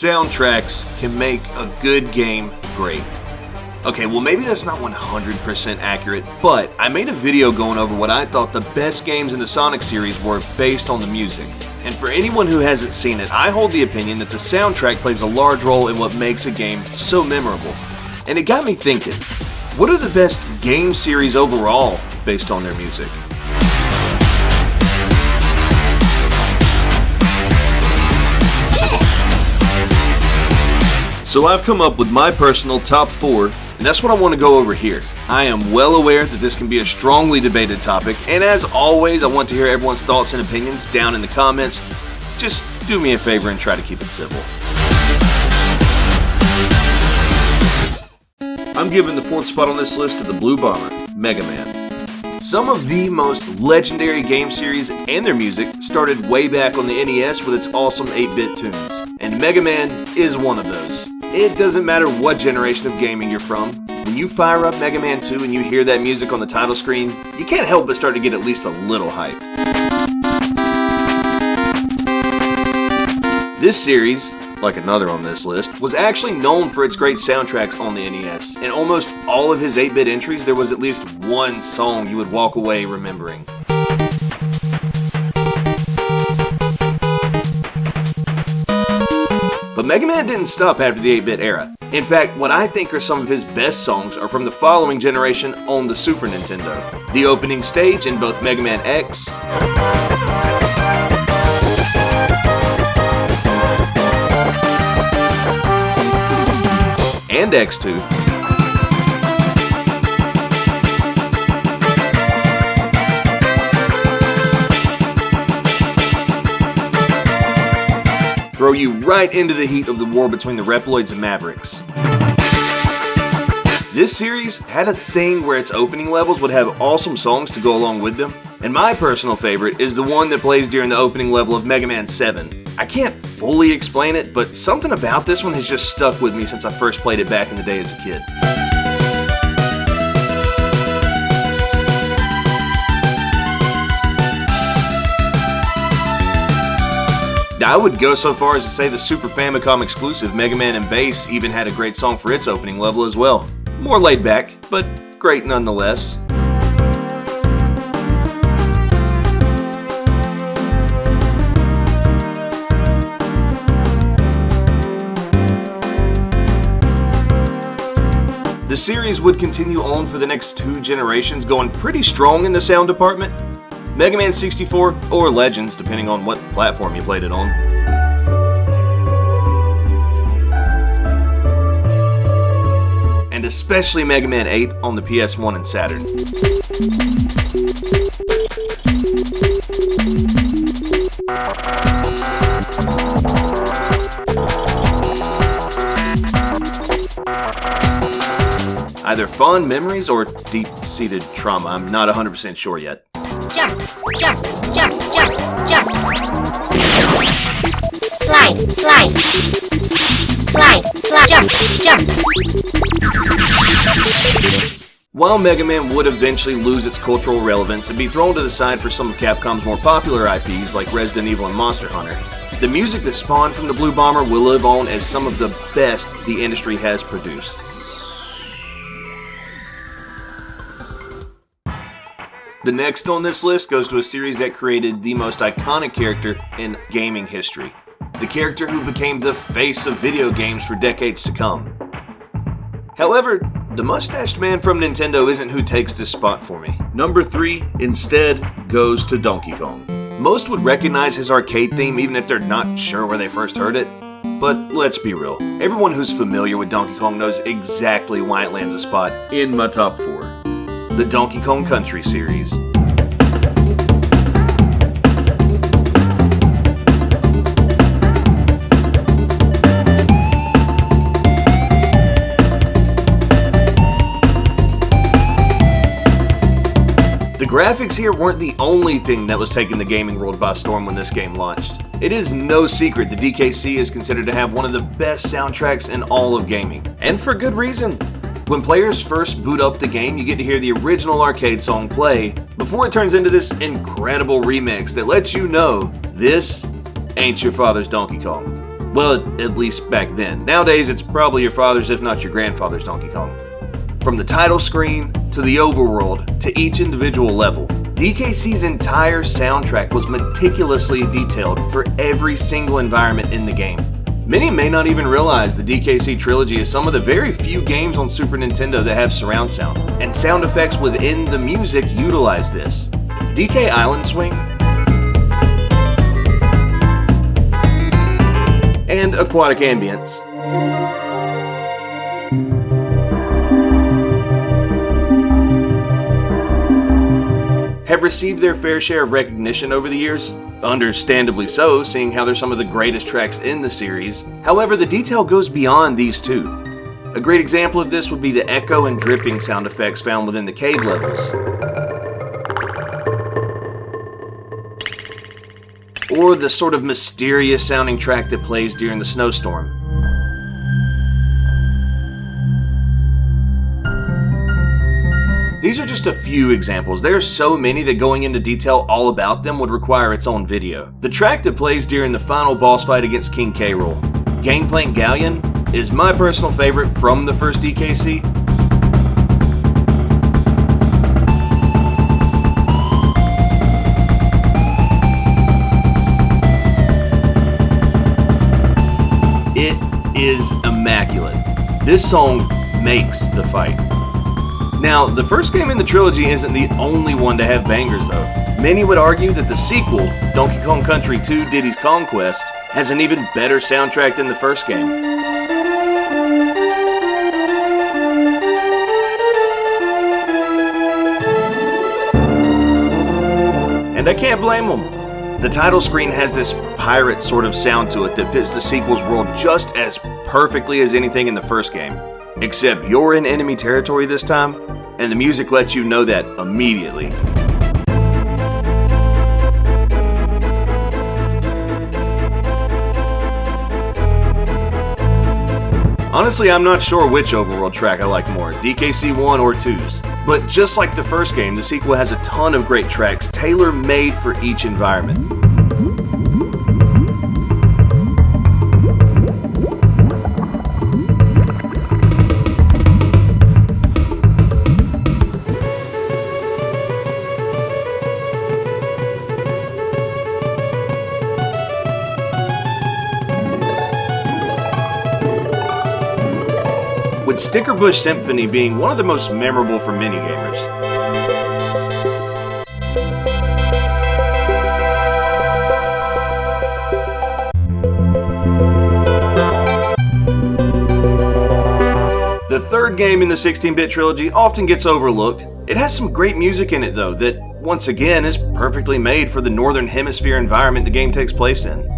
soundtracks can make a good game great. Okay, well maybe that's not 100% accurate, but I made a video going over what I thought the best games in the Sonic series were based on the music. And for anyone who hasn't seen it, I hold the opinion that the soundtrack plays a large role in what makes a game so memorable. And it got me thinking, what are the best game series overall based on their music? So I've come up with my personal top 4, and that's what I want to go over here. I am well aware that this can be a strongly debated topic, and as always, I want to hear everyone's thoughts and opinions down in the comments. Just do me a favor and try to keep it civil. I'm giving the 4th spot on this list to the Blue Bomber, Mega Man. Some of the most legendary game series and their music started way back on the NES with its awesome 8-bit tunes, and Mega Man is one of those. It doesn't matter what generation of gaming you're from, when you fire up Mega Man 2 and you hear that music on the title screen, you can't help but start to get at least a little hype. This series, like another on this list, was actually known for its great soundtracks on the NES. In almost all of his 8-bit entries, there was at least one song you would walk away remembering. But Mega Man didn't stop after the 8-bit era. In fact, what I think are some of his best songs are from the following generation on the Super Nintendo. The opening stage in both Mega Man X and X2. Throw you right into the heat of the war between the Reploids and Mavericks. This series had a thing where its opening levels would have awesome songs to go along with them, and my personal favorite is the one that plays during the opening level of Mega Man 7. I can't fully explain it, but something about this one has just stuck with me since I first played it back in the day as a kid. I would go so far as to say the Super Famicom exclusive Mega Man and Bass even had a great song for its opening level as well. More laid back, but great nonetheless. The series would continue on for the next 2 generations, going pretty strong in the sound department. Mega Man 64, or Legends, depending on what platform you played it on. And especially Mega Man 8 on the PS1 and Saturn. Either fond memories or deep-seated trauma, I'm not 100% sure yet. Jump, jump, jump, jump, jump. Fly, fly. Fly, fly, jump, jump. While Mega Man would eventually lose its cultural relevance and be thrown to the side for some of Capcom's more popular IPs like Resident Evil and Monster Hunter, the music that spawned from the Blue Bomber will live on as some of the best the industry has produced. The next on this list goes to a series that created the most iconic character in gaming history. The character who became the face of video games for decades to come. However, the mustached man from Nintendo isn't who takes this spot for me. Number 3 instead goes to Donkey Kong. Most would recognize his arcade theme even if they're not sure where they first heard it. But let's be real, everyone who's familiar with Donkey Kong knows exactly why it lands a spot in my top 4. The Donkey Kong Country series. The graphics here weren't the only thing that was taking the gaming world by storm when this game launched. It is no secret that DKC is considered to have one of the best soundtracks in all of gaming. And for good reason. When players first boot up the game, you get to hear the original arcade song play before it turns into this incredible remix that lets you know this ain't your father's Donkey Kong. Well, at least back then. Nowadays, it's probably your father's, if not your grandfather's Donkey Kong. From the title screen, to the overworld, to each individual level, DKC's entire soundtrack was meticulously detailed for every single environment in the game. Many may not even realize the DKC trilogy is some of the very few games on Super Nintendo that have surround sound, and sound effects within the music utilize this. DK Island Swing and Aquatic Ambience have received their fair share of recognition over the years. Understandably so, seeing how they're some of the greatest tracks in the series. However, the detail goes beyond these two. A great example of this would be the echo and dripping sound effects found within the cave levels. Or the sort of mysterious sounding track that plays during the snowstorm. These are just a few examples. There are so many that going into detail all about them would require its own video. The track that plays during the final boss fight against King K. Rool, Gangplank Galleon, is my personal favorite from the first DKC. It is immaculate. This song makes the fight. Now, the first game in the trilogy isn't the only one to have bangers though. Many would argue that the sequel, Donkey Kong Country 2 Diddy's Kong Quest, has an even better soundtrack than the first game. And I can't blame them. The title screen has this pirate sort of sound to it that fits the sequel's world just as perfectly as anything in the first game. Except you're in enemy territory this time, and the music lets you know that immediately. Honestly, I'm not sure which overworld track I like more, DKC 1 or 2's. But just like the first game, the sequel has a ton of great tracks tailor-made for each environment. With Stickerbush Symphony being one of the most memorable for many gamers. The third game in the 16-bit trilogy often gets overlooked. It has some great music in it though that, once again, is perfectly made for the Northern Hemisphere environment the game takes place in.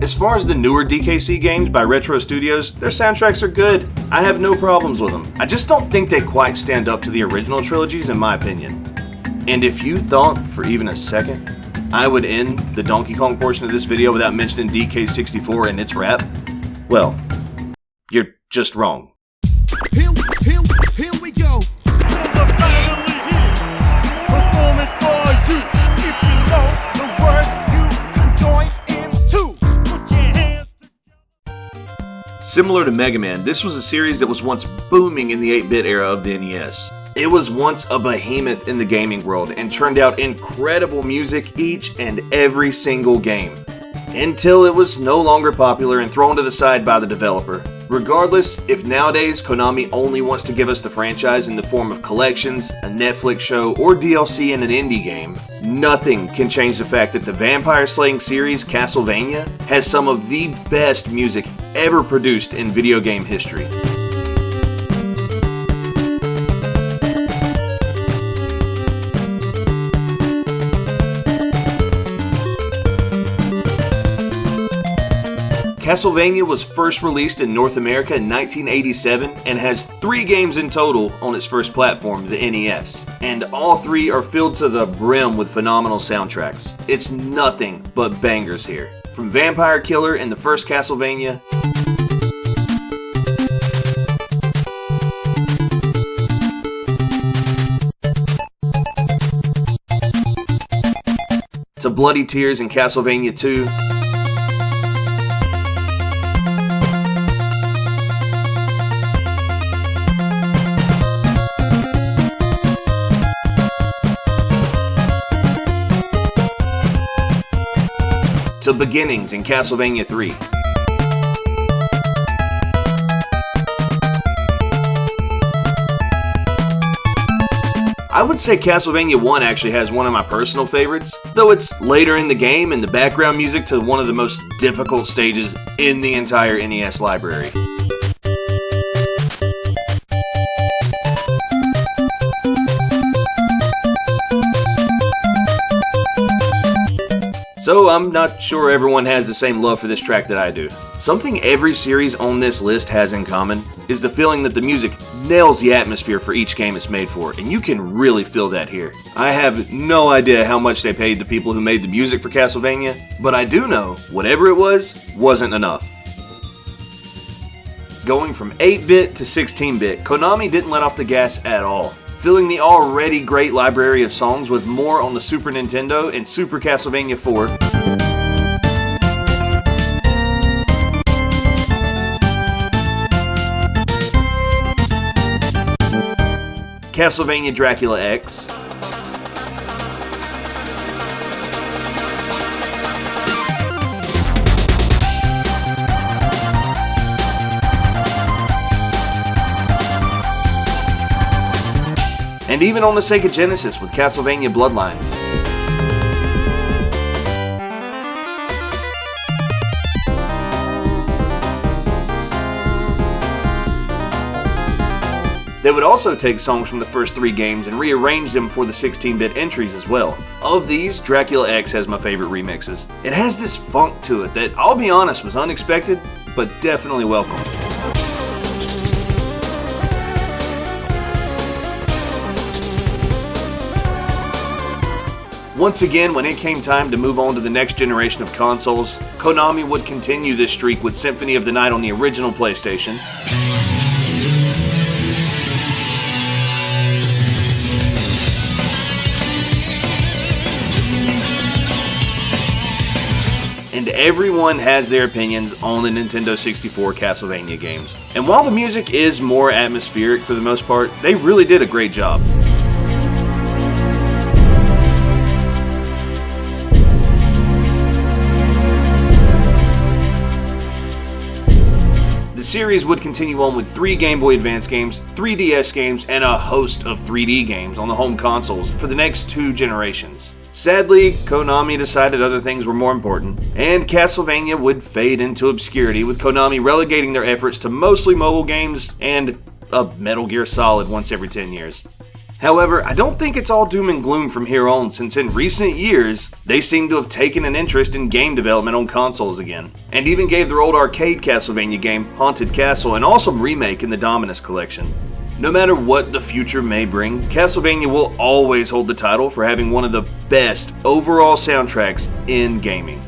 As far as the newer DKC games by Retro Studios, their soundtracks are good. I have no problems with them. I just don't think they quite stand up to the original trilogies in my opinion. And if you thought for even a second I would end the Donkey Kong portion of this video without mentioning DK64 and its rap, well, you're just wrong. Here we go. Performance for you. If you know the words, you can join in too. Put your hands together. Similar to Mega Man, this was a series that was once booming in the 8-bit era of the NES. It was once a behemoth in the gaming world and turned out incredible music each and every single game. Until it was no longer popular and thrown to the side by the developer. Regardless, if nowadays Konami only wants to give us the franchise in the form of collections, a Netflix show, or DLC in an indie game, nothing can change the fact that the vampire slaying series Castlevania has some of the best music ever produced in video game history. Castlevania was first released in North America in 1987 and has 3 games in total on its first platform, the NES. And all 3 are filled to the brim with phenomenal soundtracks. It's nothing but bangers here. From Vampire Killer in the first Castlevania, bloody tears in Castlevania 2, to beginnings in Castlevania 3. I would say Castlevania 1 actually has one of my personal favorites, though it's later in the game and the background music to one of the most difficult stages in the entire NES library. So I'm not sure everyone has the same love for this track that I do. Something every series on this list has in common is the feeling that the music nails the atmosphere for each game it's made for, and you can really feel that here. I have no idea how much they paid the people who made the music for Castlevania, but I do know whatever it was, wasn't enough. Going from 8-bit to 16-bit, Konami didn't let off the gas at all, filling the already great library of songs with more on the Super Nintendo and Super Castlevania 4. Castlevania Dracula X, and even on the Sega Genesis with Castlevania Bloodlines. They would also take songs from the first 3 games and rearrange them for the 16-bit entries as well. Of these, Dracula X has my favorite remixes. It has this funk to it that, I'll be honest, was unexpected, but definitely welcome. Once again, when it came time to move on to the next generation of consoles, Konami would continue this streak with Symphony of the Night on the original PlayStation, and everyone has their opinions on the Nintendo 64 Castlevania games. And while the music is more atmospheric for the most part, they really did a great job. The series would continue on with 3 Game Boy Advance games, 3 DS games, and a host of 3D games on the home consoles for the next 2 generations. Sadly, Konami decided other things were more important, and Castlevania would fade into obscurity, with Konami relegating their efforts to mostly mobile games and a Metal Gear Solid once every 10 years. However, I don't think it's all doom and gloom from here on, since in recent years, they seem to have taken an interest in game development on consoles again, and even gave their old arcade Castlevania game, Haunted Castle, an awesome remake in the Dominus collection. No matter what the future may bring, Castlevania will always hold the title for having one of the best overall soundtracks in gaming.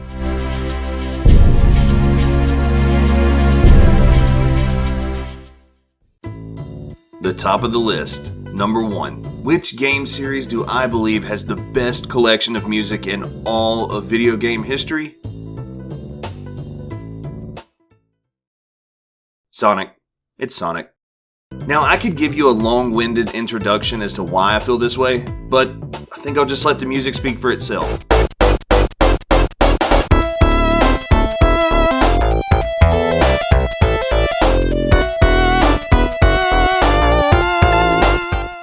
The top of the list, number 1. Which game series do I believe has the best collection of music in all of video game history? Sonic. It's Sonic. Now, I could give you a long-winded introduction as to why I feel this way, but I think I'll just let the music speak for itself.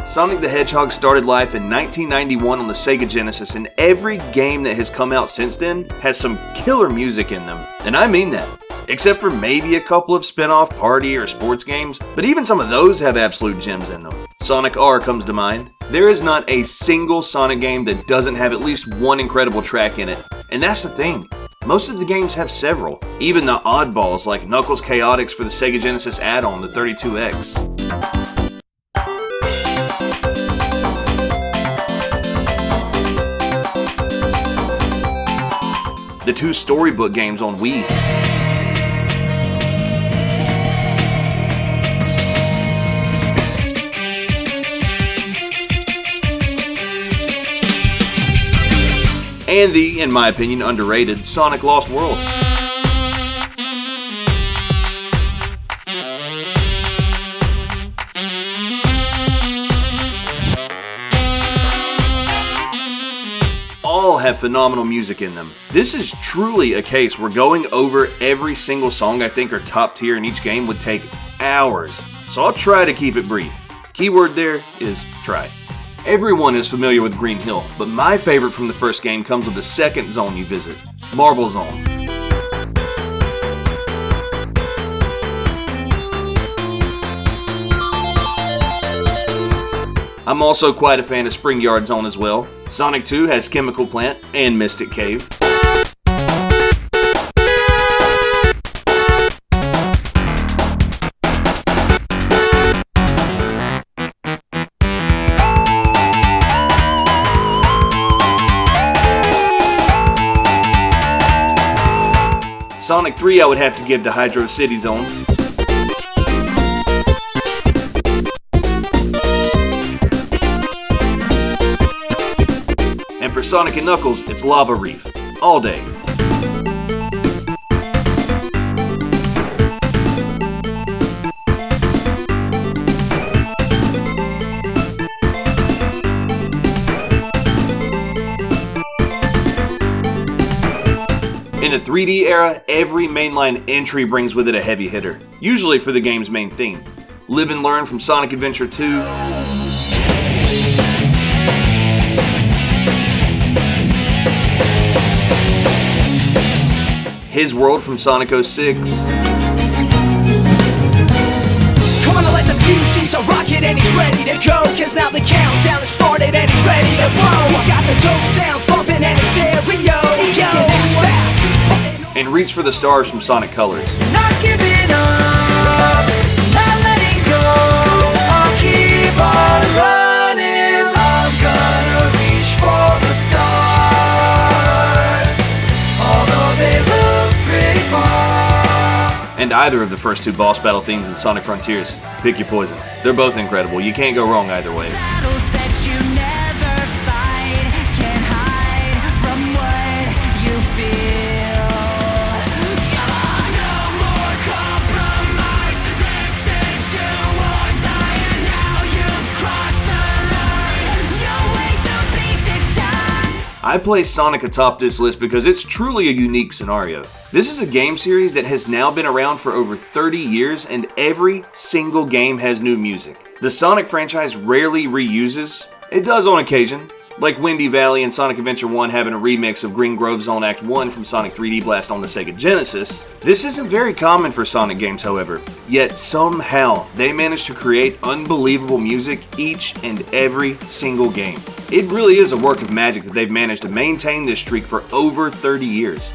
Sonic the Hedgehog started life in 1991 on the Sega Genesis, and every game that has come out since then has some killer music in them. And I mean that. Except for maybe a couple of spin-off party or sports games, but even some of those have absolute gems in them. Sonic R comes to mind. There is not a single Sonic game that doesn't have at least one incredible track in it. And that's the thing. Most of the games have several. Even the oddballs like Knuckles Chaotix for the Sega Genesis add-on, the 32X. The 2 storybook games on Wii. and the, in my opinion, underrated Sonic Lost World. All have phenomenal music in them. This is truly a case where going over every single song I think are top tier in each game would take hours, so I'll try to keep it brief. Keyword there is try. Everyone is familiar with Green Hill, but my favorite from the first game comes with the second zone you visit, Marble Zone. I'm also quite a fan of Spring Yard Zone as well. Sonic 2 has Chemical Plant and Mystic Cave. Sonic 3 I would have to give to Hydro City Zone. And for Sonic and Knuckles, it's Lava Reef. All day. In the 3D era, every mainline entry brings with it a heavy hitter, usually for the game's main theme. Live and Learn from Sonic Adventure 2, His World from Sonic 06, Come on, let the fuse, he's a rocket and he's ready to go. Cause now the countdown has started and he's ready to blow. He's got the dope sounds bumping and his stereo. He goes fast. and Reach for the Stars from Sonic Colors. Not giving up, not letting go. I'll keep on running. I'm gonna reach for the stars. Although they look pretty far. And either of the first two boss battle themes in Sonic Frontiers. Pick your poison. They're both incredible. You can't go wrong either way. Battles that you never fight can't hide from what you feel. No more compromise. This is do or die, and now you've crossed the line. You wake the beast inside. I place Sonic atop this list because it's truly a unique scenario. This is a game series that has now been around for over 30 years, and every single game has new music. The Sonic franchise rarely reuses. It does on occasion, like Windy Valley and Sonic Adventure 1 having a remix of Green Grove Zone Act 1 from Sonic 3D Blast on the Sega Genesis. This isn't very common for Sonic games, however, yet somehow they managed to create unbelievable music each and every single game. It really is a work of magic that they've managed to maintain this streak for over 30 years.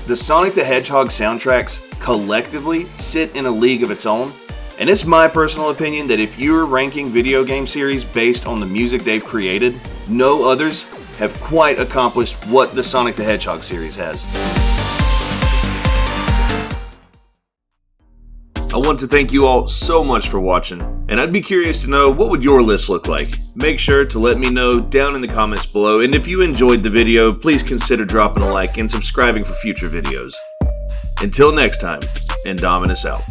The Sonic the Hedgehog soundtracks collectively sit in a league of its own, and it's my personal opinion that if you're ranking video game series based on the music they've created, no others have quite accomplished what the Sonic the Hedgehog series has. I want to thank you all so much for watching, and I'd be curious to know, what would your list look like? Make sure to let me know down in the comments below, and if you enjoyed the video, please consider dropping a like and subscribing for future videos. Until next time, Indominus out.